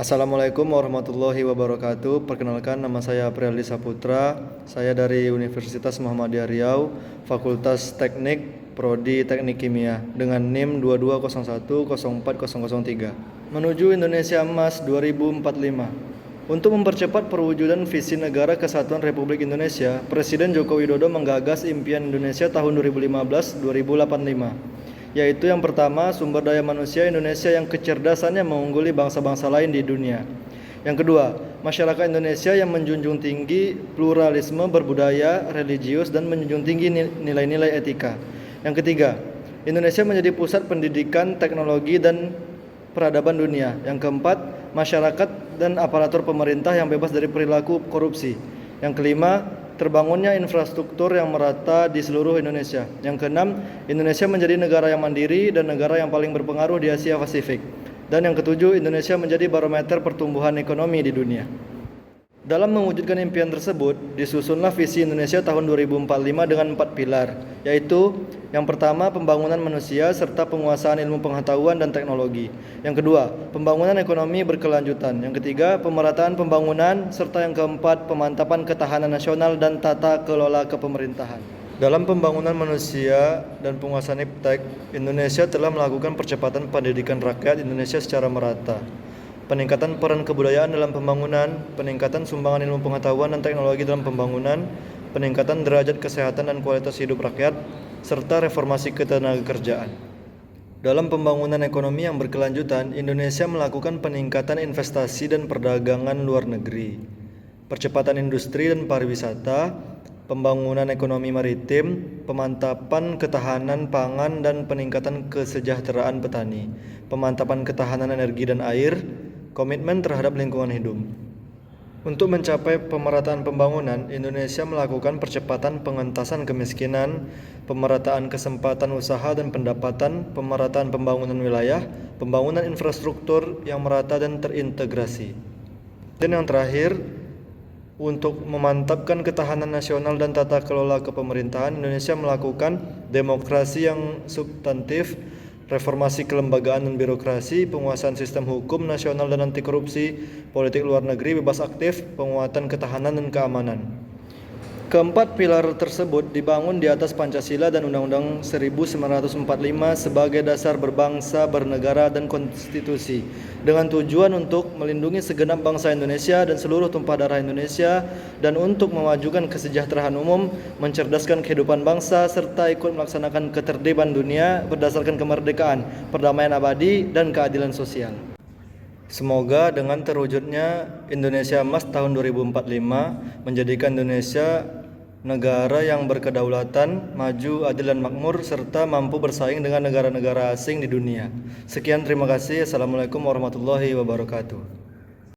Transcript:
Assalamualaikum warahmatullahi wabarakatuh. Perkenalkan, nama saya Prialdi Saputra. Saya dari Universitas Muhammadiyah Riau, Fakultas Teknik, Prodi Teknik Kimia dengan NIM 2201040003. Menuju Indonesia Emas 2045. Untuk mempercepat perwujudan visi Negara Kesatuan Republik Indonesia, Presiden Joko Widodo menggagas impian Indonesia tahun 2015-2085. Yaitu yang pertama, sumber daya manusia Indonesia yang kecerdasannya mengungguli bangsa-bangsa lain di dunia. Yang kedua, masyarakat Indonesia yang menjunjung tinggi pluralisme berbudaya, religius, dan menjunjung tinggi nilai-nilai etika. Yang ketiga, Indonesia menjadi pusat pendidikan, teknologi, dan peradaban dunia. Yang keempat, masyarakat dan aparatur pemerintah yang bebas dari perilaku korupsi. Yang kelima, terbangunnya infrastruktur yang merata di seluruh Indonesia. Yang keenam, Indonesia menjadi negara yang mandiri dan negara yang paling berpengaruh di Asia Pasifik. Dan yang ketujuh, Indonesia menjadi barometer pertumbuhan ekonomi di dunia. Dalam mewujudkan impian tersebut, disusunlah visi Indonesia tahun 2045 dengan 4 pilar, yaitu yang pertama, pembangunan manusia serta penguasaan ilmu pengetahuan dan teknologi. Yang kedua, pembangunan ekonomi berkelanjutan. Yang ketiga, pemerataan pembangunan, serta yang keempat, pemantapan ketahanan nasional dan tata kelola kepemerintahan. Dalam pembangunan manusia dan penguasaan iptek, Indonesia telah melakukan percepatan pendidikan rakyat Indonesia secara merata. Peningkatan peran kebudayaan dalam pembangunan, peningkatan sumbangan ilmu pengetahuan dan teknologi dalam pembangunan, peningkatan derajat kesehatan dan kualitas hidup rakyat, serta reformasi ketenagakerjaan. Dalam pembangunan ekonomi yang berkelanjutan, Indonesia melakukan peningkatan investasi dan perdagangan luar negeri, percepatan industri dan pariwisata, pembangunan ekonomi maritim, pemantapan ketahanan pangan dan peningkatan kesejahteraan petani, pemantapan ketahanan energi dan air, komitmen terhadap lingkungan hidup. Untuk mencapai pemerataan pembangunan, Indonesia melakukan percepatan pengentasan kemiskinan, pemerataan kesempatan usaha dan pendapatan, pemerataan pembangunan wilayah, pembangunan infrastruktur yang merata dan terintegrasi. Dan yang terakhir, untuk memantapkan ketahanan nasional dan tata kelola kepemerintahan, Indonesia melakukan demokrasi yang substantif, reformasi kelembagaan dan birokrasi, penguasaan sistem hukum nasional dan anti korupsi, politik luar negeri bebas aktif, penguatan ketahanan dan keamanan. Keempat pilar tersebut dibangun di atas Pancasila dan Undang-Undang 1945 sebagai dasar berbangsa, bernegara, dan konstitusi, dengan tujuan untuk melindungi segenap bangsa Indonesia dan seluruh tumpah darah Indonesia, dan untuk memajukan kesejahteraan umum, mencerdaskan kehidupan bangsa, serta ikut melaksanakan ketertiban dunia berdasarkan kemerdekaan, perdamaian abadi, dan keadilan sosial. Semoga dengan terwujudnya Indonesia Emas tahun 2045 menjadikan Indonesia negara yang berkedaulatan, maju, adil dan makmur, serta mampu bersaing dengan negara-negara asing di dunia. Sekian, terima kasih. Assalamualaikum warahmatullahi wabarakatuh.